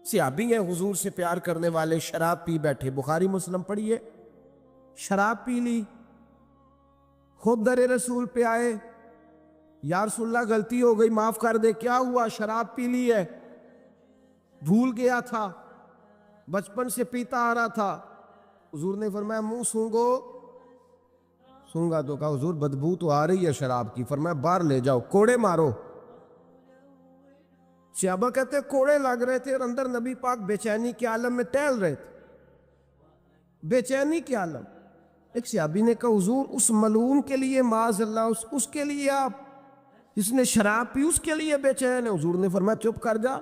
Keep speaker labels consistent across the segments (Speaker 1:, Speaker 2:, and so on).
Speaker 1: صحابی ہیں حضور سے پیار کرنے والے، شراب پی بیٹھے، بخاری مسلم پڑھیے، شراب پی لی، خود در رسول پہ آئے، یا رسول اللہ غلطی ہو گئی معاف کر دے۔ کیا ہوا؟ شراب پی لی ہے، بھول گیا تھا، بچپن سے پیتا آ رہا تھا۔ حضور نے فرمایا منہ سونگو۔ سونگا تو کہا حضور بدبو تو آ رہی ہے شراب کی۔ فرمایا باہر لے جاؤ، کوڑے مارو۔ صحابہ کہتے کوڑے لگ رہے تھے اور اندر نبی پاک بے چینی کے عالم میں ٹہل رہے تھے، بے چینی کے عالم۔ ایک صحابی نے کہا حضور اس ملعون کے لیے معاذ اللہ، اس کے لیے آپ، جس نے شراب پی اس کے لیے بے چین ہے؟ حضور نے فرمایا چپ کر جا،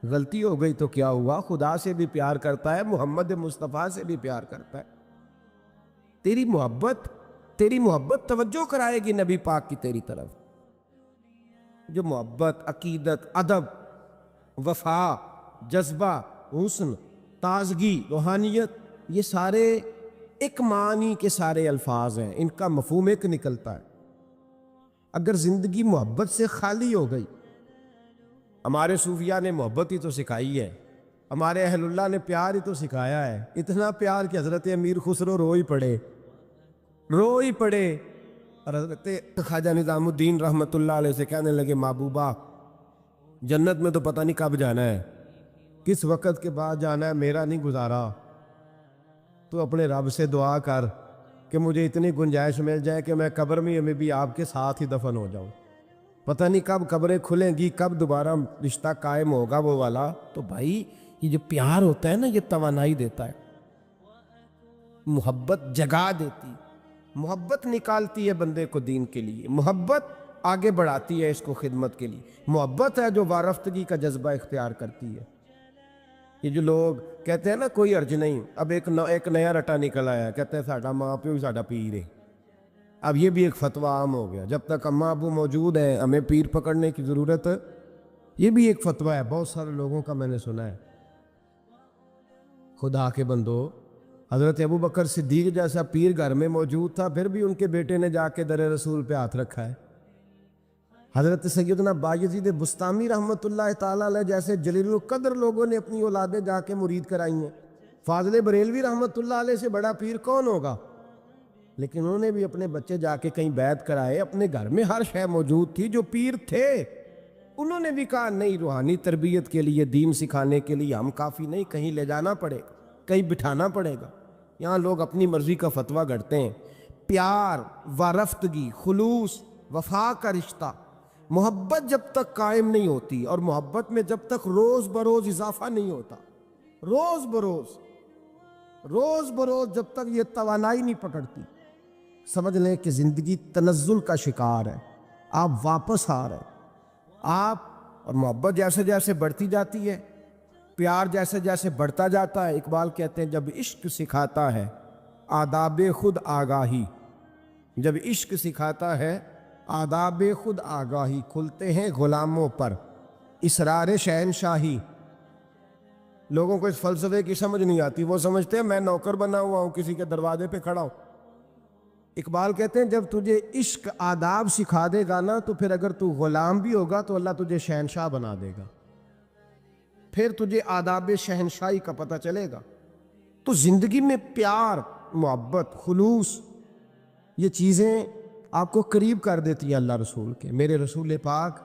Speaker 1: غلطی ہو گئی تو کیا ہوا، خدا سے بھی پیار کرتا ہے، محمد مصطفیٰ سے بھی پیار کرتا ہے۔ تیری محبت توجہ کرائے گی نبی پاک کی تیری طرف۔ جو محبت، عقیدت، ادب، وفا، جذبہ، حسن، تازگی، روحانیت، یہ سارے ایک معنی کے سارے الفاظ ہیں، ان کا مفہوم ایک نکلتا ہے۔ اگر زندگی محبت سے خالی ہو گئی، ہمارے صوفیاء نے محبت ہی تو سکھائی ہے، ہمارے اہل اللہ نے پیار ہی تو سکھایا ہے، اتنا پیار کہ حضرت امیر خسرو رو ہی پڑے۔ اور حضرت خواجہ نظام الدین رحمۃ اللہ علیہ سے کہنے لگے محبوبہ جنت میں تو پتہ نہیں کب جانا ہے، کس وقت کے بعد جانا ہے، میرا نہیں گزارا، تو اپنے رب سے دعا کر کہ مجھے اتنی گنجائش مل جائے کہ میں قبر میں بھی آپ کے ساتھ ہی دفن ہو جاؤں۔ پتہ نہیں کب قبریں کھلیں گی، کب دوبارہ رشتہ قائم ہوگا وہ والا۔ تو بھائی یہ جو پیار ہوتا ہے نا، یہ توانائی دیتا ہے، محبت جگا دیتی، محبت نکالتی ہے بندے کو دین کے لیے، محبت آگے بڑھاتی ہے اس کو خدمت کے لیے، محبت ہے جو وارفتگی کا جذبہ اختیار کرتی ہے۔ یہ جو لوگ کہتے ہیں نا کوئی حرج نہیں، اب ایک نیا رٹا نکل آیا، کہتے ہیں ساڈا ماں پیو ہی ساڈا پیر ہے۔ اب یہ بھی ایک فتویٰ عام ہو گیا، جب تک اماں ابو موجود ہیں ہمیں پیر پکڑنے کی ضرورت ہے، یہ بھی ایک فتویٰ ہے، بہت سارے لوگوں کا میں نے سنا ہے۔ خدا کے بندو، حضرت ابو بکر صدیق جیسا پیر گھر میں موجود تھا، پھر بھی ان کے بیٹے نے جا کے در رسول پہ ہاتھ رکھا ہے۔ حضرت سیدنا بایزید بستامی رحمۃ اللہ تعالیٰ علیہ جیسے جلیل القدر لوگوں نے اپنی اولادیں جا کے مرید کرائی ہیں۔ فاضل بریلوی رحمۃ اللہ علیہ سے بڑا پیر کون ہوگا؟ لیکن انہوں نے بھی اپنے بچے جا کے کہیں بیعت کرائے، اپنے گھر میں ہر شے موجود تھی، جو پیر تھے انہوں نے بھی کہا نہیں، روحانی تربیت کے لیے، دین سکھانے کے لیے ہم کافی نہیں، کہیں لے جانا پڑے گا، کہیں بٹھانا پڑے گا۔ یہاں لوگ اپنی مرضی کا فتویٰ گھڑتے ہیں۔ پیار، وارفتگی، خلوص، وفا کا رشتہ، محبت جب تک قائم نہیں ہوتی، اور محبت میں جب تک روز بروز اضافہ نہیں ہوتا، روز بروز جب تک یہ توانائی نہیں پکڑتی، سمجھ لیں کہ زندگی تنزل کا شکار ہے، آپ واپس آ رہے ہیں آپ۔ اور محبت جیسے جیسے بڑھتی جاتی ہے، پیار جیسے جیسے بڑھتا جاتا ہے، اقبال کہتے ہیں جب عشق سکھاتا ہے آداب خود آگاہی، جب عشق سکھاتا ہے آداب خود آگاہی، کھلتے ہیں غلاموں پر اسرار شہنشاہی۔ لوگوں کو اس فلسفے کی سمجھ نہیں آتی، وہ سمجھتے ہیں میں نوکر بنا ہوا ہوں، کسی کے دروازے پہ کھڑا ہوں۔ اقبال کہتے ہیں جب تجھے عشق آداب سکھا دے گا نا، تو پھر اگر تو غلام بھی ہوگا تو اللہ تجھے شہنشاہ بنا دے گا، پھر تجھے آداب شہنشاہی کا پتہ چلے گا۔ تو زندگی میں پیار، محبت، خلوص، یہ چیزیں آپ کو قریب کر دیتی ہیں اللہ رسول کے۔ میرے رسول پاک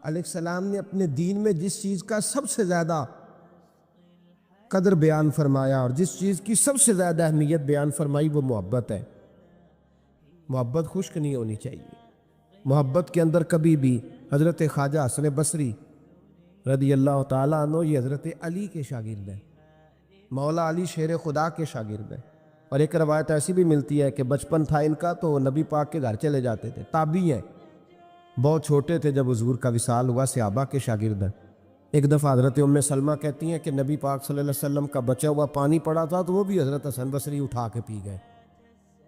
Speaker 1: علیہ السلام نے اپنے دین میں جس چیز کا سب سے زیادہ قدر بیان فرمایا اور جس چیز کی سب سے زیادہ اہمیت بیان فرمائی، وہ محبت ہے۔ محبت خشک نہیں ہونی چاہیے۔ محبت کے اندر کبھی بھی، حضرت خواجہ حسن بصری رضی اللہ تعالیٰ عنہ یہ حضرت علی کے شاگرد ہیں، مولا علی شیر خدا کے شاگرد ہیں۔ اور ایک روایت ایسی بھی ملتی ہے کہ بچپن تھا ان کا تو نبی پاک کے گھر چلے جاتے تھے، تابعی ہیں، بہت چھوٹے تھے جب حضور کا وصال ہوا، صحابہ کے شاگرد ہیں۔ ایک دفعہ حضرت ام سلمہ کہتی ہیں کہ نبی پاک صلی اللہ علیہ وسلم کا بچا ہوا پانی پڑا تھا تو وہ بھی حضرت حسن بصری اٹھا کے پی گئے۔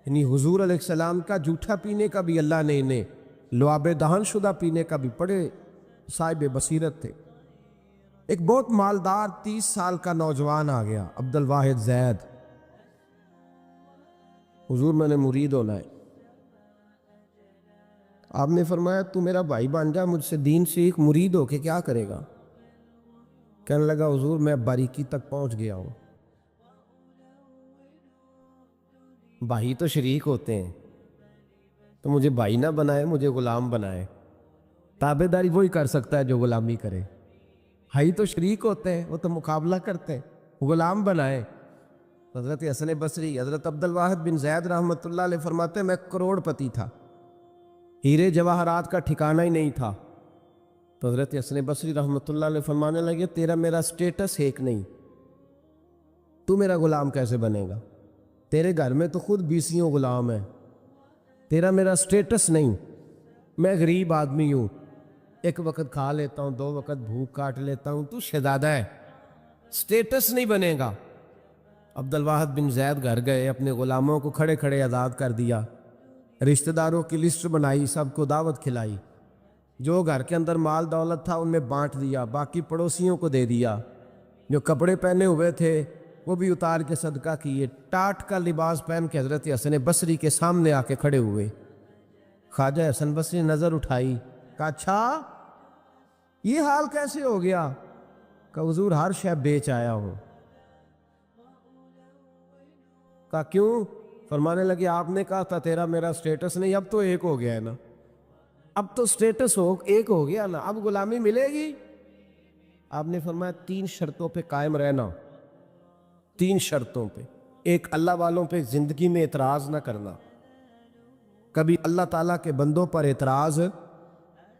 Speaker 1: یعنی حضور علیہ السلام کا جھوٹا پینے کا بھی اللہ نے انہیں، لعاب دہن شدہ پینے کا بھی، بڑے صاحب بصیرت تھے۔ ایک بہت مالدار 30 سال کا نوجوان آ گیا، عبد الواحد زید، حضور میں نے مرید ہونا ہے۔ آپ نے فرمایا تو میرا بھائی بن جا، مجھ سے دین سیکھ، مرید ہو کے کیا کرے گا؟ کہنے لگا حضور میں باریکی تک پہنچ گیا ہوں. بھائی تو شریک ہوتے ہیں، تو مجھے بھائی نہ بنائے، مجھے غلام بنائے. تابع داری وہی کر سکتا ہے جو غلامی کرے. بھائی تو شریک ہوتے ہیں، وہ تو مقابلہ کرتے ہیں، غلام بنائے. حضرت حسن بصری، حضرت عبد الواحد بن زید رحمۃ اللہ علیہ فرماتے ہیں میں کروڑ پتی تھا، ہیرے جواہرات کا ٹھکانہ ہی نہیں تھا. تو حضرت حسن بصری رحمۃ اللہ علیہ فرمانے لگے تیرا میرا سٹیٹس ایک نہیں، تو میرا غلام کیسے بنے گا؟ تیرے گھر میں تو خود بیسیوں غلام ہیں. تیرا میرا سٹیٹس نہیں، میں غریب آدمی ہوں، ایک وقت کھا لیتا ہوں، 2 وقت بھوک کاٹ لیتا ہوں، تو شہزادہ ہے، سٹیٹس نہیں بنے گا. عبد الواحد بن زید گھر گئے، اپنے غلاموں کو کھڑے کھڑے آزاد کر دیا، رشتہ داروں کی لسٹ بنائی، سب کو دعوت کھلائی، جو گھر کے اندر مال دولت تھا ان میں بانٹ دیا، باقی پڑوسیوں کو دے دیا. جو کپڑے پہنے ہوئے تھے وہ بھی اتار کے صدقہ کیے. ٹاٹ کا لباس پہن کے حضرت حسن بصری کے سامنے آ کے کھڑے ہوئے. خواجہ حسن بصری نے نظر اٹھائی، کہا اچھا یہ حال کیسے ہو گیا؟ کہا حضور ہر شے بیچ آیا ہوں. کہا کیوں؟ فرمانے لگے آپ نے کہا تھا تیرا میرا سٹیٹس نہیں، اب تو ایک ہو گیا ہے نا، اب تو سٹیٹس ایک ہو گیا نا، اب غلامی ملے گی. آپ نے فرمایا 3 شرطوں پہ قائم رہنا، 3 شرطوں پہ. ایک، اللہ والوں پہ زندگی میں اعتراض نہ کرنا، کبھی اللہ تعالیٰ کے بندوں پر اعتراض،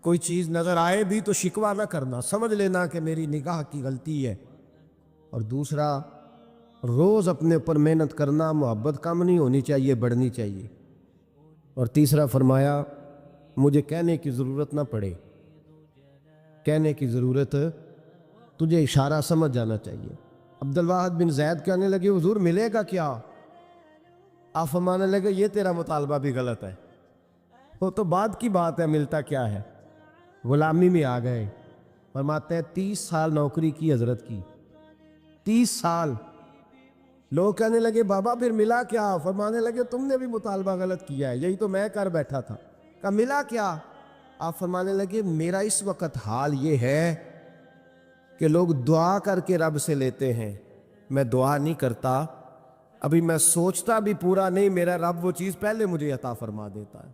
Speaker 1: کوئی چیز نظر آئے بھی تو شکوہ نہ کرنا، سمجھ لینا کہ میری نگاہ کی غلطی ہے. اور دوسرا، روز اپنے اوپر محنت کرنا، محبت کم نہیں ہونی چاہیے، بڑھنی چاہیے. اور تیسرا فرمایا مجھے کہنے کی ضرورت نہ پڑے، کہنے کی ضرورت، تجھے اشارہ سمجھ جانا چاہیے. عبد الواحد بن زید کہنے لگے حضور ملے گا کیا؟ آپ فرمانے لگے یہ تیرا مطالبہ بھی غلط ہے، وہ تو بعد کی بات ہے، ملتا کیا ہے. غلامی میں آ گئے. فرماتے ہیں 30 سال نوکری کی حضرت کی، 30 سال. لوگ کہنے لگے بابا پھر ملا کیا؟ فرمانے لگے تم نے بھی مطالبہ غلط کیا ہے، یہی تو میں کر بیٹھا تھا. کہا ملا کیا؟ آپ فرمانے لگے میرا اس وقت حال یہ ہے کہ لوگ دعا کر کے رب سے لیتے ہیں، میں دعا نہیں کرتا، ابھی میں سوچتا بھی پورا نہیں، میرا رب وہ چیز پہلے مجھے عطا فرما دیتا ہے.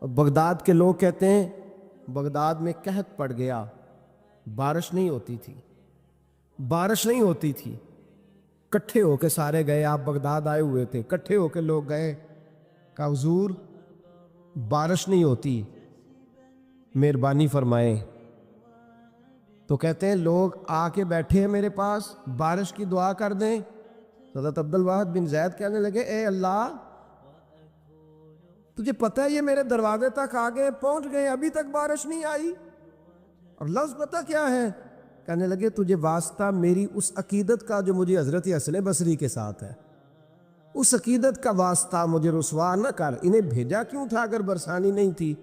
Speaker 1: اور بغداد کے لوگ کہتے ہیں بغداد میں قحط پڑ گیا، بارش نہیں ہوتی تھی، بارش نہیں ہوتی تھی. کٹھے ہو کے سارے گئے، آپ بغداد آئے ہوئے تھے، کٹھے ہو کے لوگ گئے، کہا حضور بارش نہیں ہوتی، مہربانی فرمائیں. تو کہتے ہیں لوگ آ کے بیٹھے ہیں میرے پاس، بارش کی دعا کر دیں. حضرت عبد الواحد بن زید کہنے لگے اے اللہ تجھے پتہ ہے یہ میرے دروازے تک آ گئے، پہنچ گئے، ابھی تک بارش نہیں آئی، اور لفظ پتہ کیا ہے؟ کہنے لگے تجھے واسطہ میری اس عقیدت کا جو مجھے حضرت حسن بصری کے ساتھ ہے، اس عقیدت کا واسطہ، مجھے رسوا نہ کر. انہیں بھیجا کیوں تھا اگر برسانی نہیں تھی؟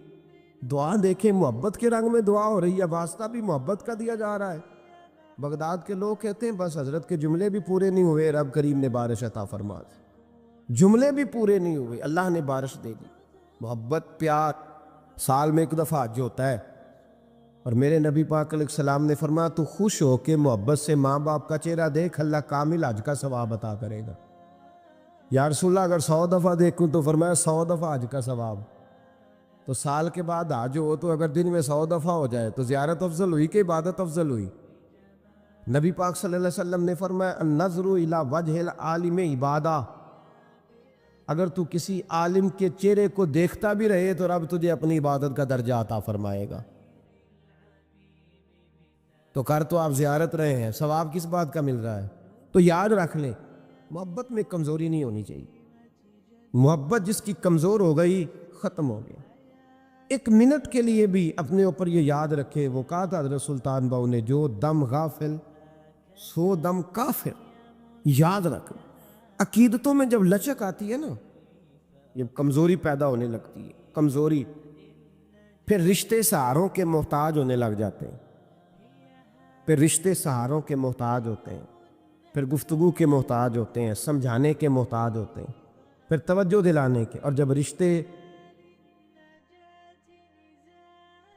Speaker 1: دعا دیکھیں، محبت کے رنگ میں دعا ہو رہی ہے، واسطہ بھی محبت کا دیا جا رہا ہے. بغداد کے لوگ کہتے ہیں بس حضرت کے جملے بھی پورے نہیں ہوئے، رب کریم نے بارش عطا فرما دی. جملے بھی پورے نہیں ہوئے، اللہ نے بارش دے دی. محبت، پیار، سال میں 1 دفعہ حج ہوتا ہے، اور میرے نبی پاک علیہ السلام نے فرمایا تو خوش ہو کے محبت سے ماں باپ کا چہرہ دیکھ، اللہ کامل حج کا ثواب عطا کرے گا. یا رسول اللہ اگر 100 دفعہ دیکھوں تو فرمایا 100 دفعہ حج کا ثواب. تو سال کے بعد حج ہو تو اگر دن میں 100 دفعہ ہو جائے تو زیارت افضل ہوئی کہ عبادت افضل ہوئی؟ نبی پاک صلی اللہ علیہ وسلم نے فرمایا النظر الی وجہ العالم عبادہ، اگر تو کسی عالم کے چہرے کو دیکھتا بھی رہے تو رب تجھے اپنی عبادت کا درجہ عطا فرمائے گا. تو کر تو آپ زیارت رہے ہیں، ثواب کس بات کا مل رہا ہے؟ تو یاد رکھ لیں محبت میں کمزوری نہیں ہونی چاہیے. محبت جس کی کمزور ہو گئی ختم ہو گیا. 1 منٹ کے لیے بھی اپنے اوپر یہ یاد رکھے، وہ کہا تھا حضرت سلطان باؤ نے جو دم غافل سو دم کافر. یاد رکھ، عقیدتوں میں جب لچک آتی ہے نا، جب کمزوری پیدا ہونے لگتی ہے، کمزوری، پھر رشتے سہاروں کے محتاج ہونے لگ جاتے ہیں، پھر رشتے سہاروں کے محتاج ہوتے ہیں، پھر گفتگو کے محتاج ہوتے ہیں، سمجھانے کے محتاج ہوتے ہیں، پھر توجہ دلانے کے. اور جب رشتے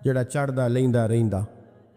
Speaker 1: ਜਿਹੜਾ ਚੜਦਾ ਲੈਂਦਾ ਰਹਿੰਦਾ,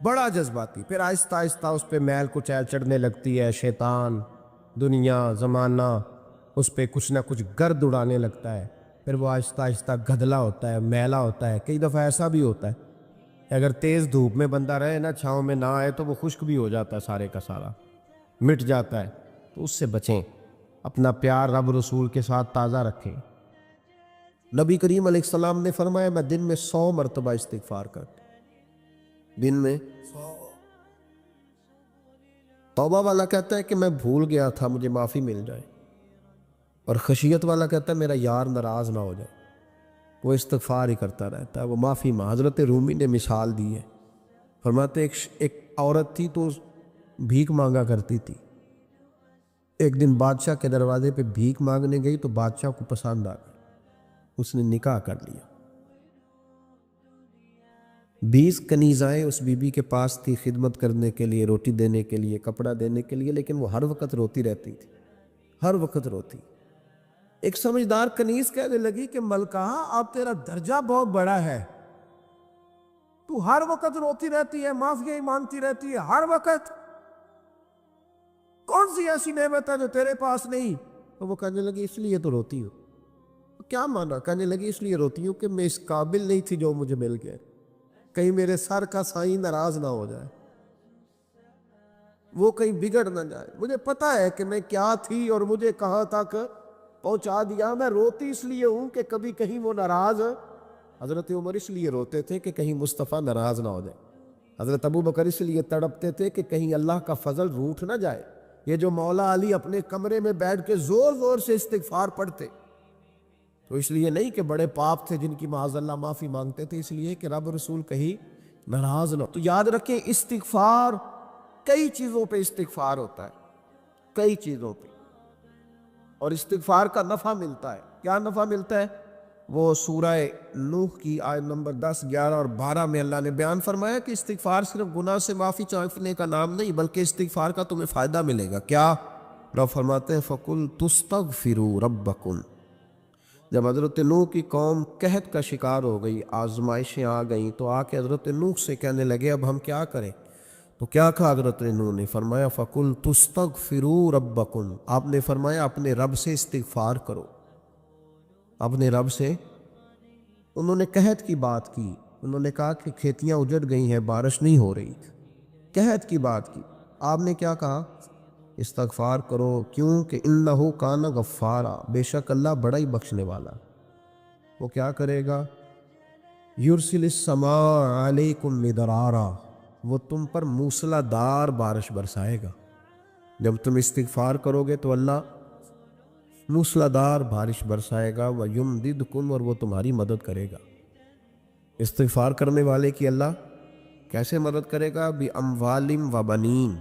Speaker 1: بڑا جذباتی، پھر آہستہ آہستہ اس پہ میل کچیل چڑھنے لگتی ہے، شیطان، دنیا، زمانہ اس پہ کچھ نہ کچھ گرد اڑانے لگتا ہے، پھر وہ آہستہ آہستہ گدلا ہوتا ہے، میلا ہوتا ہے۔ کئی دفعہ ایسا بھی ہوتا ہے کہ اگر تیز دھوپ میں بندہ رہے نا، چھاؤں میں نہ آئے، تو وہ خشک بھی ہو جاتا ہے، سارے کا سارا مٹ جاتا ہے۔ تو اس سے بچیں، اپنا پیار رب رسول کے ساتھ تازہ رکھیں۔ نبی کریم علیہ السلام نے فرمایا میں دن میں 100 مرتبہ استغفار کرتا ہوں، دن میں 100۔ توبہ والا کہتا ہے کہ میں بھول گیا تھا، مجھے معافی مل جائے، اور خشیت والا کہتا ہے میرا یار ناراض نہ ہو جائے، وہ استغفار ہی کرتا رہتا ہے، وہ معافی حضرت رومی نے مثال دی ہے، فرماتے ایک عورت تھی تو بھیک مانگا کرتی تھی، ایک دن بادشاہ کے دروازے پہ بھیک مانگنے گئی تو بادشاہ کو پسند آ گئی، اس نے نکاح کر لیا۔ 20 کنیزائیں اس بی بی کے پاس تھی خدمت کرنے کے لیے، روٹی دینے کے لیے، کپڑا دینے کے لیے، لیکن وہ ہر وقت روتی رہتی تھی، ہر وقت روتی۔ ایک سمجھدار کنیز کہنے لگی کہ ملکہ اب تیرا درجہ بہت بڑا ہے، تو ہر وقت روتی رہتی ہے، معافی مانگتی رہتی ہے ہر وقت، کون سی ایسی نعمت ہے جو تیرے پاس نہیں؟ تو وہ کہنے لگی اس لیے تو روتی ہوں۔ کیا مانا؟ کہنے لگی اس لیے روتی ہوں کہ میں اس قابل نہیں تھی جو مجھے مل گیا، کہیں میرے سر کا سائیں ناراض نہ ہو جائے، وہ کہیں بگڑ نہ جائے، مجھے پتا ہے کہ میں کیا تھی اور مجھے کہاں تک پہنچا دیا، میں روتی اس لیے ہوں کہ کبھی کہیں وہ ناراض۔ حضرت عمر اس لیے روتے تھے کہ کہیں مصطفیٰ ناراض نہ ہو جائے، حضرت ابو بکر اس لیے تڑپتے تھے کہ کہیں اللہ کا فضل روٹھ نہ جائے۔ یہ جو مولا علی اپنے کمرے میں بیٹھ کے زور زور سے استغفار پڑھتے، تو اس لیے نہیں کہ بڑے پاپ تھے جن کی معاذ اللہ معافی مانگتے تھے، اس لیے کہ رب رسول کہیں ناراض نہ ہو۔ تو یاد رکھیں استغفار، کئی چیزوں پہ استغفار ہوتا ہے، کئی چیزوں پہ، اور استغفار کا نفع ملتا ہے۔ کیا نفع ملتا ہے؟ وہ سورہ نوح کی آیت نمبر 10، 11 اور 12 میں اللہ نے بیان فرمایا کہ استغفار صرف گناہ سے معافی چاہنے کا نام نہیں، بلکہ استغفار کا تمہیں فائدہ ملے گا۔ کیا؟ رب فرماتے ہیں فَقُلْ تُسْتَغْفِرُوا رَبَّكُمْ۔ جب حضرت نوح کی قوم قحط کا شکار ہو گئی، آزمائشیں آ گئیں، تو آ کے حضرت نوح سے کہنے لگے اب ہم کیا کریں؟ تو کیا کہا حضرت نوح نے؟ فرمایا فَقُلْ تُسْتَغْفِرُوا رَبَّكُمْ، آپ نے فرمایا اپنے رب سے استغفار کرو، اپنے رب سے۔ انہوں نے قحط کی بات کی، انہوں نے کہا کہ کھیتیاں اجڑ گئی ہیں، بارش نہیں ہو رہی، قحط کی بات کی۔ آپ نے کیا کہا؟ استغفار کرو، کیوں کہ انہ کان غفارا، بے شک اللہ بڑا ہی بخشنے والا۔ وہ کیا کرے گا؟ یرسل السماء علیکم مدرارا، وہ تم پر موسلا دار بارش برسائے گا۔ جب تم استغفار کرو گے تو اللہ موسلا دار بارش برسائے گا، وَيُمْدِدْكُمْ، اور وہ تمہاری مدد کرے گا۔ استغفار کرنے والے کی اللہ کیسے مدد کرے گا؟ بِأَمْوَالٍ وَبَنِينَ،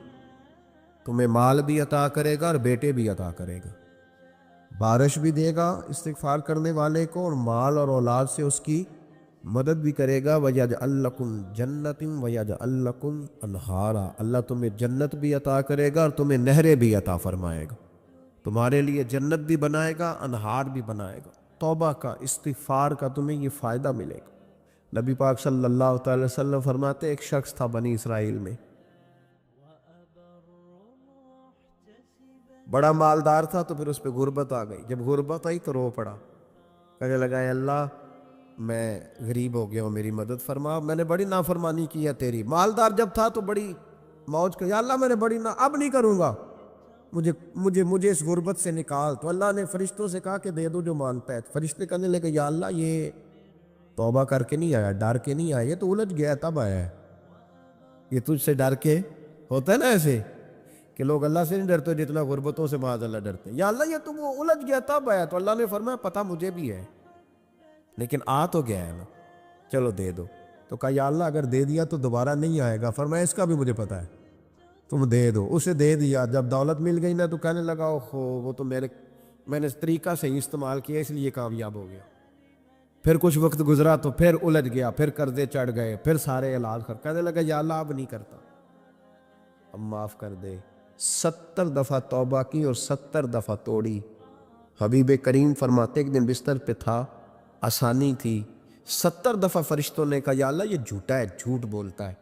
Speaker 1: تمہیں مال بھی عطا کرے گا اور بیٹے بھی عطا کرے گا، بارش بھی دے گا استغفار کرنے والے کو، اور مال اور اولاد سے اس کی مدد بھی کرے گا۔ وَيَجْعَلْ لَكُمْ جَنَّةٍ وَيَجْعَلْ لَكُمْ أَنْهَارًا، اللہ تمہیں جنت بھی عطا کرے گا اور تمہیں نہریں بھی عطا فرمائے گا، تمہارے لیے جنت بھی بنائے گا، انہار بھی بنائے گا۔ توبہ کا، استغفار کا تمہیں یہ فائدہ ملے گا۔ نبی پاک صلی اللہ تعالی وسلم فرماتے ایک شخص تھا بنی اسرائیل میں، بڑا مالدار تھا، تو پھر اس پہ غربت آ گئی، جب غربت آئی تو رو پڑا، کہنے لگا اے اللہ میں غریب ہو گیا ہوں، میری مدد فرما، میں نے بڑی نافرمانی کی ہے تیری۔ مالدار جب تھا تو بڑی موج کہ یا اللہ میں نے بڑی اب نہیں کروں گا، مجھے اس غربت سے نکال۔ تو اللہ نے فرشتوں سے کہا کہ دے دو جو مانگتا ہے۔ فرشتے کہنے لگے یا اللہ یہ توبہ کر کے نہیں آیا، ڈر کے نہیں آیا، یہ تو الجھ گیا تب آیا ہے، یہ تجھ سے ڈر کے ہوتا ہے نا ایسے کہ لوگ اللہ سے نہیں ڈرتے جتنا غربتوں سے معاذ اللہ ڈرتے ہیں۔ یا اللہ یہ تو وہ الجھ گیا تب آیا۔ تو اللہ نے فرمایا پتہ مجھے بھی ہے، لیکن آ تو گیا ہے نا، چلو دے دو۔ تو کہا یا اللہ اگر دے دیا تو دوبارہ نہیں آئے گا۔ فرمایا اس کا بھی مجھے پتہ ہے، تم دے دو۔ اسے دے دیا، جب دولت مل گئی نا تو کہنے لگا اوہو وہ تو میں نے اس طریقہ سے ہی استعمال کیا اس لیے کامیاب ہو گیا۔ پھر کچھ وقت گزرا تو پھر الجھ گیا، پھر قرضے چڑھ گئے، پھر سارے علاج کہنے لگا یا اللہ اب نہیں کرتا، اب معاف کر دے۔ 70 دفعہ توبہ کی اور 70 دفعہ توڑی۔ حبیب کریم فرماتے ایک دن بستر پہ تھا، آسانی تھی، 70 دفعہ فرشتوں نے کہا یا اللہ یہ جھوٹا ہے، جھوٹ بولتا ہے،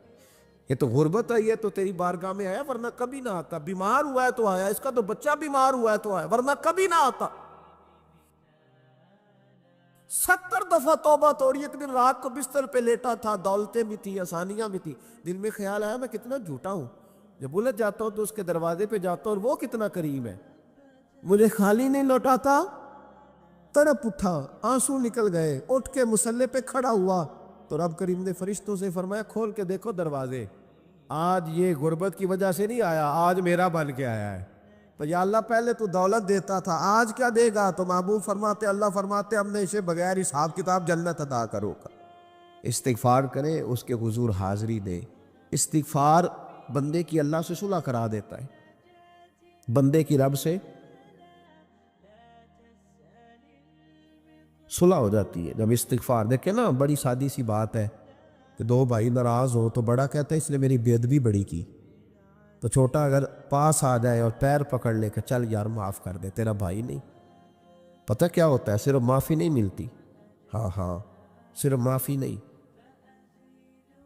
Speaker 1: یہ تو غربت آئی ہے تو تیری بارگاہ میں آیا، ورنہ کبھی نہ آتا۔ بیمار ہوا ہے تو آیا، اس کا تو بچہ بیمار ہوا ہے تو آیا، ورنہ کبھی نہ آتا۔ 70 دفعہ توبہ توڑی۔ ایک دن رات کو بستر پہ لیٹا تھا، دولتیں بھی تھی، آسانیاں بھی تھی، دل میں خیال آیا میں کتنا جھوٹا ہوں، جب الجھ جاتا ہوں تو اس کے دروازے پہ جاتا ہوں اور وہ کتنا کریم ہے، مجھے خالی نہیں لوٹاتا۔ تڑپ اٹھا، آنسو نکل گئے، اٹھ کے مصلی پہ کھڑا ہوا تو رب کریم نے فرشتوں سے فرمایا کھول کے دیکھو دروازے، آج یہ غربت کی وجہ سے نہیں آیا، آج میرا بن کے آیا ہے۔ تو یا اللہ پہلے تو دولت دیتا تھا، آج کیا دے گا؟ تو محبوب فرماتے، اللہ فرماتے ہم نے اسے بغیر حساب کتاب جنت عطا کرو گا۔ استغفار کرے، اس کے حضور حاضری دے۔ استغفار بندے کی اللہ سے صلح کرا دیتا ہے، بندے کی رب سے صلح ہو جاتی ہے جب استغفار۔ دیکھیں نا، بڑی سادی سی بات ہے کہ دو بھائی ناراض ہو تو بڑا کہتا ہے اس نے میری بے ادبی بڑی کی، تو چھوٹا اگر پاس آ جائے اور پیر پکڑ لے کہ چل یار معاف کر دے، تیرا بھائی نہیں۔ پتہ کیا ہوتا ہے؟ صرف معافی نہیں ملتی، ہاں صرف معافی نہیں،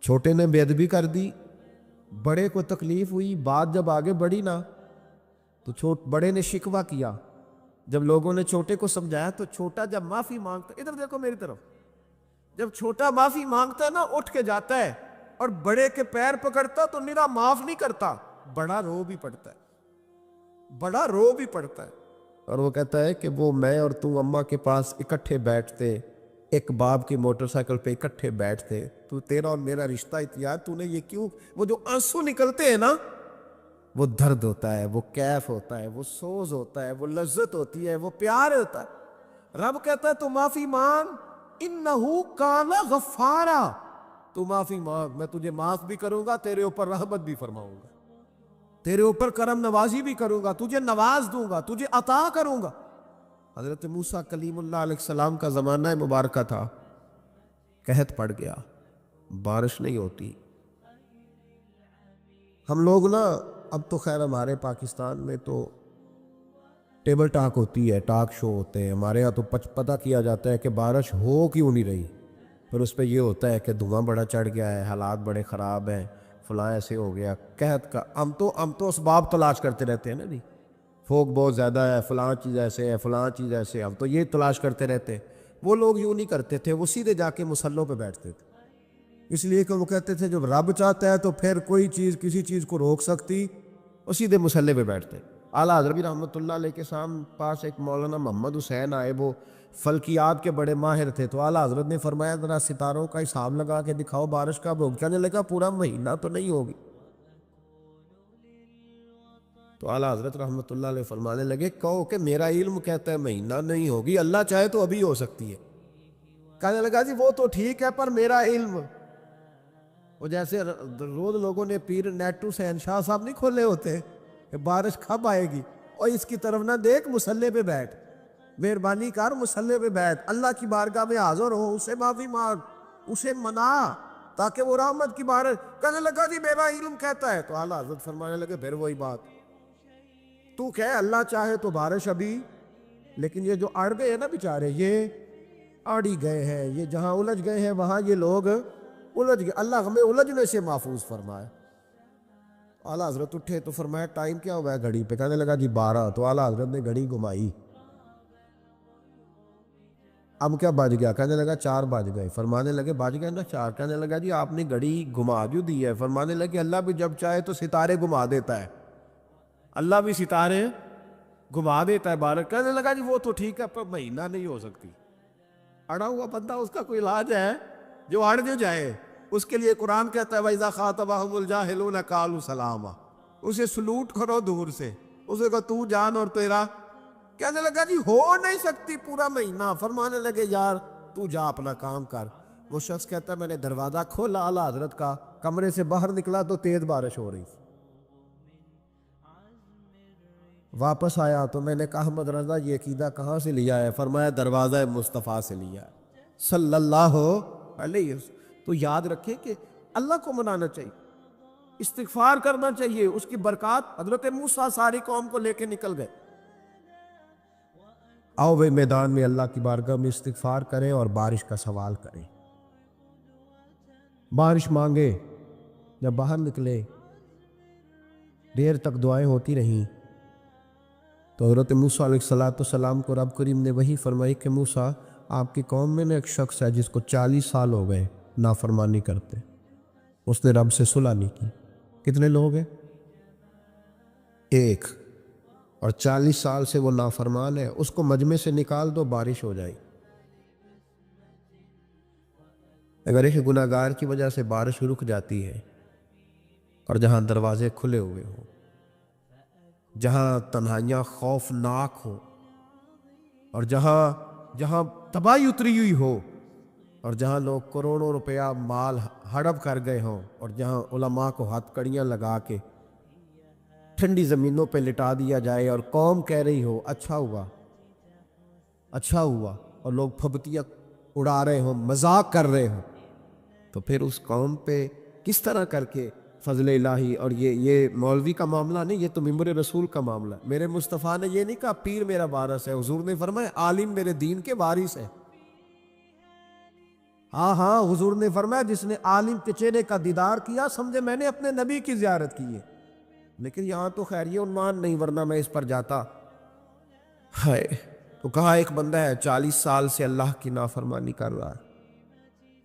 Speaker 1: چھوٹے نے بے ادبی کر دی، بڑے کو تکلیف ہوئی، بات جب آگے بڑھی نا تو بڑے نے شکوہ کیا، جب لوگوں نے چھوٹے کو سمجھایا تو چھوٹا جب معافی مانگتا، ادھر دیکھو میری طرف، جب چھوٹا معافی مانگتا ہے نا اٹھ کے جاتا ہے اور بڑے کے پیر پکڑتا تو نرا معاف نہیں کرتا، بڑا رو بھی پڑتا ہے، بڑا رو بھی پڑتا ہے، اور وہ کہتا ہے کہ وہ میں اور تو اماں کے پاس اکٹھے بیٹھتے، ایک باپ کی موٹر سائیکل پہ اکٹھے بیٹھتے، تو تیرا اور میرا رشتہ اتیار، تو نے یہ کیوں؟ وہ جو آنسو نکلتے ہیں نا، وہ درد ہوتا ہے، وہ کیف ہوتا ہے، وہ سوز ہوتا ہے، وہ لذت ہوتی ہے، وہ پیار ہوتا ہے۔ رب کہتا ہے تو معافی مانگ، انہو کان غفارا، تو معافی مانگ، میں تجھے معاف بھی کروں گا، تیرے اوپر رحمت بھی فرماؤں گا، تیرے اوپر کرم نوازی بھی کروں گا، تجھے نواز دوں گا، تجھے عطا کروں گا۔ حضرت موسیٰ کلیم اللہ علیہ السلام کا زمانہ مبارکہ تھا، قحط پڑ گیا، بارش نہیں ہوتی۔ ہم لوگ نا، اب تو خیر ہمارے پاکستان میں تو ٹیبل ٹاک ہوتی ہے، ٹاک شو ہوتے ہیں، ہمارے ہاں تو پتہ کیا جاتا ہے کہ بارش ہو کیوں نہیں رہی، پھر اس پہ یہ ہوتا ہے کہ دھواں بڑا چڑھ گیا ہے، حالات بڑے خراب ہیں، فلاں ایسے ہو گیا، قحط کا۔ ہم تو اسباب تلاش کرتے رہتے ہیں نا جی، فوگ بہت زیادہ ہے، فلاں چیز ایسے ہے، فلاں چیز ایسے ہے، ہم تو یہ تلاش کرتے رہتے ہیں۔ وہ لوگ یوں نہیں کرتے تھے، وہ سیدھے جا کے مصلوں پہ بیٹھتے تھے، اس لیے کہ وہ کہتے تھے جب رب چاہتا ہے تو پھر کوئی چیز کسی چیز کو روک سکتی، وہ سیدھے مصلے پہ بیٹھتے۔ اعلیٰ حضرت رحمۃ اللہ علیہ کے پاس ایک مولانا محمد حسین آئے، وہ فلکیات کے بڑے ماہر تھے، تو اعلیٰ حضرت نے فرمایا ذرا ستاروں کا حساب لگا کے دکھاؤ بارش کب ہوگی؟ کہنے لگا پورا مہینہ تو نہیں ہوگی۔ تو اعلیٰ حضرت رحمۃ اللہ علیہ فرمانے لگے کہو کہ میرا علم کہتا ہے مہینہ نہیں ہوگی، اللہ چاہے تو ابھی ہو سکتی ہے۔ کہنے لگا جی وہ تو ٹھیک ہے پر میرا علم، وہ جیسے روز لوگوں نے پیر نیٹو سین شاہ صاحب نہیں کھولے ہوتے کہ بارش کب آئے گی، اور اس کی طرف نہ دیکھ، مصلے پہ بیٹھ، مہربانی کر مصلے پہ بیٹھ، اللہ کی بارگاہ میں حاضر ہو، اسے معافی مانگ، اسے منا تاکہ وہ رحمت کی بارش۔ کہنے لگا جی میرا علم کہتا ہے، تو اعلیٰ حضرت فرمانے لگے پھر وہی بات، تو کہ اللہ چاہے تو بارش ابھی، لیکن یہ جو اڑ گئے ہیں نا بیچارے، یہ اڑی گئے ہیں، یہ جہاں الجھ گئے ہیں وہاں یہ لوگ الجھ گئے، اللہ ہمیں الجھنے سے محفوظ فرمائے۔ اعلیٰ حضرت اٹھے تو فرمایا ٹائم کیا ہوا ہے گھڑی پہ؟ کہنے لگا جی 12۔ تو اعلیٰ حضرت نے گھڑی گھمائی، اب کیا بج گیا؟ کہنے لگا 4 بج گئے۔ فرمانے لگے بج گئے نا 4؟ کہنے لگا جی آپ نے گھڑی گھما جو دی ہے۔ فرمانے لگے اللہ بھی جب چاہے تو ستارے گھما دیتا ہے، اللہ بھی ستارے گھما دیتا ہے بارش۔ کہنے لگا جی وہ تو ٹھیک ہے پر مہینہ نہیں ہو سکتی۔ اڑا ہوا بندہ، اس کا کوئی علاج ہے؟ جو اڑ جو جائے اس کے لیے قرآن کہتا ہے وَإِذَا خَاطَبَهُمُ الْجَاهِلُونَ قَالُوا سَلَامًا، اسے سلوٹ کرو دور سے، اسے کہو تو جان اور تیرا۔ کہنے لگا جی ہو نہیں سکتی پورا مہینہ۔ فرمانے لگے یار تو جا اپنا کام کر۔ وہ شخص کہتا ہے میں نے دروازہ کھولا اعلیٰ حضرت کا، کمرے سے باہر نکلا تو تیز بارش ہو رہی، واپس آیا تو میں نے کہا احمد رضا یہ عقیدہ کہاں سے لیا ہے؟ فرمایا دروازہ مصطفیٰ سے لیا ہے صلی اللہ علیہ وسلم۔ تو یاد رکھیں کہ اللہ کو منانا چاہیے، استغفار کرنا چاہیے، اس کی برکات۔ حضرت موسیٰ ساری قوم کو لے کے نکل گئے۔ آؤ وہ میدان میں اللہ کی بارگاہ میں استغفار کریں اور بارش کا سوال کریں، بارش مانگے، جب باہر نکلے دیر تک دعائیں ہوتی رہیں تو حضرت موسیٰ علیہ السلام کو رب کریم نے وہی فرمائی کہ موسیٰ آپ کی قوم میں ایک شخص ہے جس کو 40 سال ہو گئے نافرمانی کرتے، اس نے رب سے صلح نہیں کی۔ کتنے لوگ ہیں؟ ایک، اور 40 سال سے وہ نافرمان ہے، اس کو مجمع سے نکال دو بارش ہو جائے۔ اگر ایک گناہگار کی وجہ سے بارش رک جاتی ہے اور جہاں دروازے کھلے ہوئے ہوں، جہاں تنہائیاں خوفناک ہو، اور جہاں تباہی اتری ہوئی ہو، اور جہاں لوگ کروڑوں روپیہ مال ہڑپ کر گئے ہوں، اور جہاں علماء کو ہاتھ کڑیاں لگا کے ٹھنڈی زمینوں پہ لٹا دیا جائے اور قوم کہہ رہی ہو اچھا ہوا اچھا ہوا، اور لوگ پھبتیاں اڑا رہے ہوں، مذاق کر رہے ہوں، تو پھر اس قوم پہ کس طرح کر کے فضل الہی؟ اور یہ مولوی کا معاملہ نہیں، یہ تو ممبر رسول کا معاملہ ہے۔ میرے مصطفیٰ نے یہ نہیں کہا پیر میرا وارث ہے، حضور نے فرمایا عالم میرے دین کے وارث ہے۔ ہاں حضور نے فرمایا جس نے عالم کے چہرے کا دیدار کیا سمجھے میں نے اپنے نبی کی زیارت کی ہے۔ لیکن یہاں تو خیر یہ عنوان نہیں، ورنہ میں اس پر جاتا۔ ہائے، تو کہا ایک بندہ ہے 40 سال سے اللہ کی نافرمانی کر رہا ہے،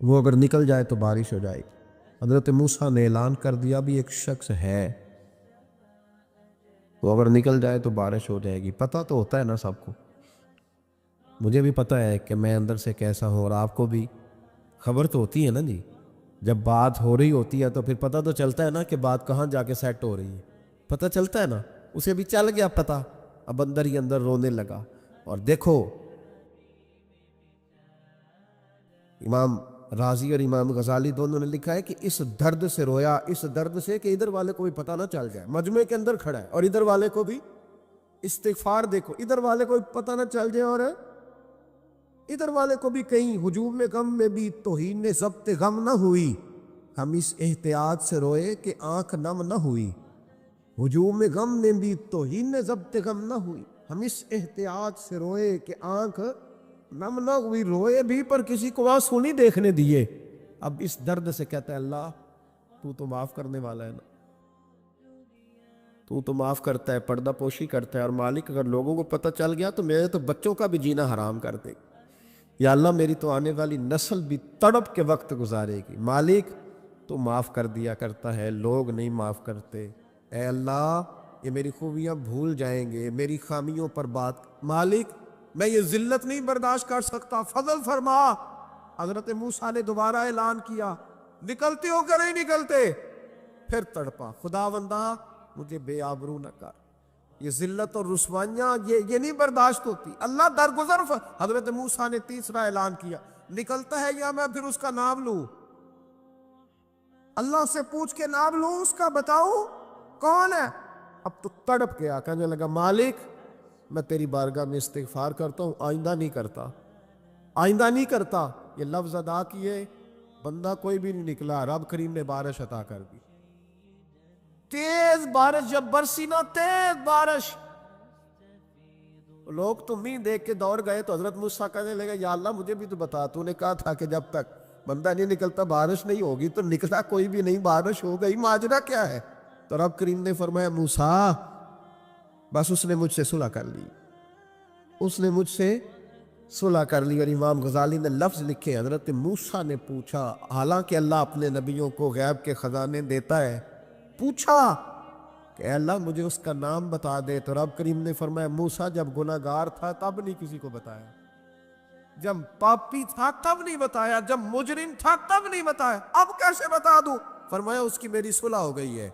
Speaker 1: وہ اگر نکل جائے تو بارش ہو جائے گی۔ حضرت موسیٰ نے اعلان کر دیا بھی ایک شخص ہے، وہ اگر نکل جائے تو بارش ہو جائے گی۔ پتہ تو ہوتا ہے نا سب کو، مجھے بھی پتہ ہے کہ میں اندر سے کیسا ہوں، اور آپ کو بھی خبر تو ہوتی ہے نا جی۔ جب بات ہو رہی ہوتی ہے تو پھر پتہ تو چلتا ہے نا کہ بات کہاں جا کے سیٹ ہو رہی ہے، پتہ چلتا ہے نا۔ اسے بھی چل گیا پتہ، اب اندر ہی اندر رونے لگا۔ اور دیکھو امام رازی اور امام غزالی دونوں نے لکھا ہے کہ اس درد سے رویا، اس درد سے کہ ادھر والے کو بھی پتہ نہ چل جائے، مجمع کے اندر کھڑا ہے اور ادھر والے کو بھی استغفار، دیکھو ادھر والے کو بھی پتہ نہ چل جائے، اور ادھر والے کو بھی کہیں ہجوم غم میں بھی توہین ضبط غم نہ ہوئی، ہم اس احتیاط سے روئے کہ آنکھ نم نہ ہوئی۔ ہجوم غم میں بھی توہین ضبط غم نہ ہوئی، ہم اس احتیاط سے روئے کہ آنکھ نم نہ ہوئی، روئے بھی پر کسی کو آنسو نہیں دیکھنے دیے۔ اب اس درد سے کہتا ہے اللہ تو معاف کرنے والا ہے نا، تو معاف کرتا ہے، پردہ پوشی کرتا ہے، اور مالک اگر لوگوں کو پتہ چل گیا تو میرے تو بچوں کا بھی جینا حرام کر دے، یا اللہ میری تو آنے والی نسل بھی تڑپ کے وقت گزارے گی۔ مالک تو معاف کر دیا کرتا ہے، لوگ نہیں معاف کرتے، اے اللہ یہ میری خوبیاں بھول جائیں گے، میری خامیوں پر بات، مالک میں یہ ذلت نہیں برداشت کر سکتا، فضل فرما۔ حضرت موسیٰ نے دوبارہ اعلان کیا، نکلتے ہو کر نہیں نکلتے؟ پھر تڑپا، خداوندا مجھے بے آبرو نہ کر، یہ ذلت اور رسوائیاں یہ نہیں برداشت ہوتی، اللہ درگزر۔ حضرت موسیٰ نے تیسرا اعلان کیا، نکلتا ہے یا میں پھر اس کا نام لوں؟ اللہ سے پوچھ کے نام لوں اس کا، بتاؤں کون ہے؟ اب تو تڑپ گیا، کہنے لگا مالک میں تیری بارگاہ میں استغفار کرتا ہوں، آئندہ نہیں کرتا، آئندہ نہیں کرتا۔ یہ لفظ ادا کیے، بندہ کوئی بھی نہیں نکلا، رب کریم نے بارش عطا کر دی، تیز بارش جب برسی نا، تیز بارش، لوگ تو مین دیکھ کے دوڑ گئے، تو حضرت موسیٰ کہنے لگا یا اللہ مجھے بھی تو بتا، تو نے کہا تھا کہ جب تک بندہ نہیں نکلتا بارش نہیں ہوگی، تو نکلا کوئی بھی نہیں، بارش ہو گئی، ماجرا کیا ہے؟ تو رب کریم نے فرمایا موسیٰ بس اس نے مجھ سے صلح کر لی، اس نے مجھ سے صلح کر لی۔ اور امام غزالی نے لفظ لکھے، حضرت موسیٰ نے پوچھا، حالانکہ اللہ اپنے نبیوں کو غیب کے خزانے دیتا ہے، پوچھا کہ اے اللہ مجھے اس کا نام بتا دے، تو رب کریم نے فرمایا موسیٰ جب گناہ گار تھا تب نہیں کسی کو بتایا، جب پاپی تھا تب نہیں بتایا، جب مجرم تھا تب نہیں بتایا، اب کیسے بتا دوں؟ فرمایا اس کی میری صلح ہو گئی ہے،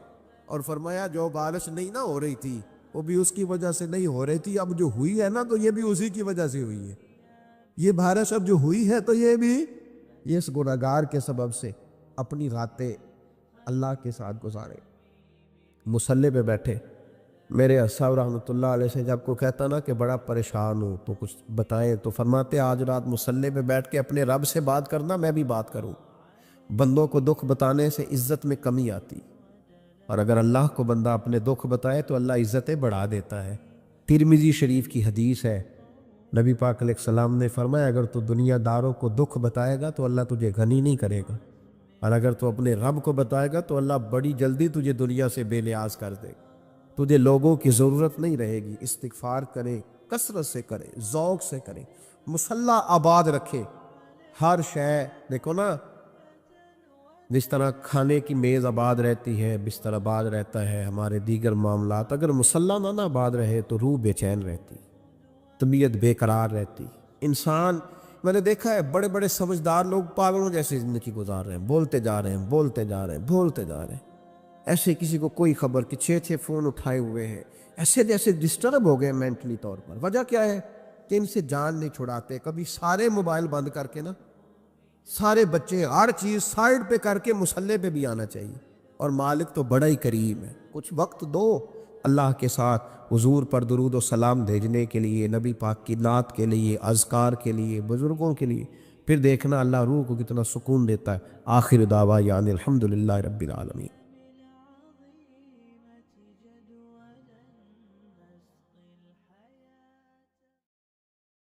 Speaker 1: اور فرمایا جو بارش نہیں نہ ہو رہی تھی وہ بھی اس کی وجہ سے نہیں ہو رہی تھی، اب جو ہوئی ہے نا تو یہ بھی اسی کی وجہ سے ہوئی ہے، یہ بارش اب جو ہوئی ہے تو یہ بھی اس گناہگار کے سبب سے۔ اپنی راتیں اللہ کے ساتھ گزارے، مصلی پہ بیٹھے۔ میرے صاحب رحمۃ اللہ علیہ سے جب کو کہتا نا کہ بڑا پریشان ہوں تو کچھ بتائیں، تو فرماتے آج رات مصلی پہ بیٹھ کے اپنے رب سے بات کرنا، میں بھی بات کروں۔ بندوں کو دکھ بتانے سے عزت میں کمی آتی، اور اگر اللہ کو بندہ اپنے دکھ بتائے تو اللہ عزتیں بڑھا دیتا ہے۔ ترمذی شریف کی حدیث ہے، نبی پاک علیہ السلام نے فرمایا اگر تو دنیا داروں کو دکھ بتائے گا تو اللہ تجھے غنی نہیں کرے گا، اور اگر تو اپنے رب کو بتائے گا تو اللہ بڑی جلدی تجھے دنیا سے بے نیاز کر دے گا، تجھے لوگوں کی ضرورت نہیں رہے گی۔ استغفار کرے، کثرت سے کرے، ذوق سے کرے، مصلی آباد رکھے، ہر شے دیکھو نا، جس طرح کھانے کی میز آباد رہتی ہے، بستر آباد رہتا ہے، ہمارے دیگر معاملات، اگر مصلی نہ آباد رہے تو روح بے چین رہتی، طبیعت بے قرار رہتی۔ انسان، میں نے دیکھا ہے بڑے بڑے سمجھدار لوگ پاگلوں جیسے زندگی گزار رہے ہیں، بولتے جا رہے ہیں، بولتے جا رہے ہیں، بولتے جا رہے ہیں، ایسے کسی کو کوئی خبر کہ 6 فون اٹھائے ہوئے ہیں، ایسے جیسے ڈسٹرب ہو گئے مینٹلی طور پر۔ وجہ کیا ہے کہ ان سے جان نہیں چھڑاتے۔ کبھی سارے موبائل بند کر کے نا، سارے بچے ہر چیز سائیڈ پہ کر کے مصلی پہ بھی آنا چاہیے، اور مالک تو بڑا ہی کریم ہے، کچھ وقت دو اللہ کے ساتھ حضور پر درود و سلام بھیجنے کے لیے، نبی پاک کی نعت کے لیے، اذکار کے لیے، بزرگوں کے لیے، پھر دیکھنا اللہ روح کو کتنا سکون دیتا ہے۔ آخر دعوا یعنی الحمدللہ رب العالمین۔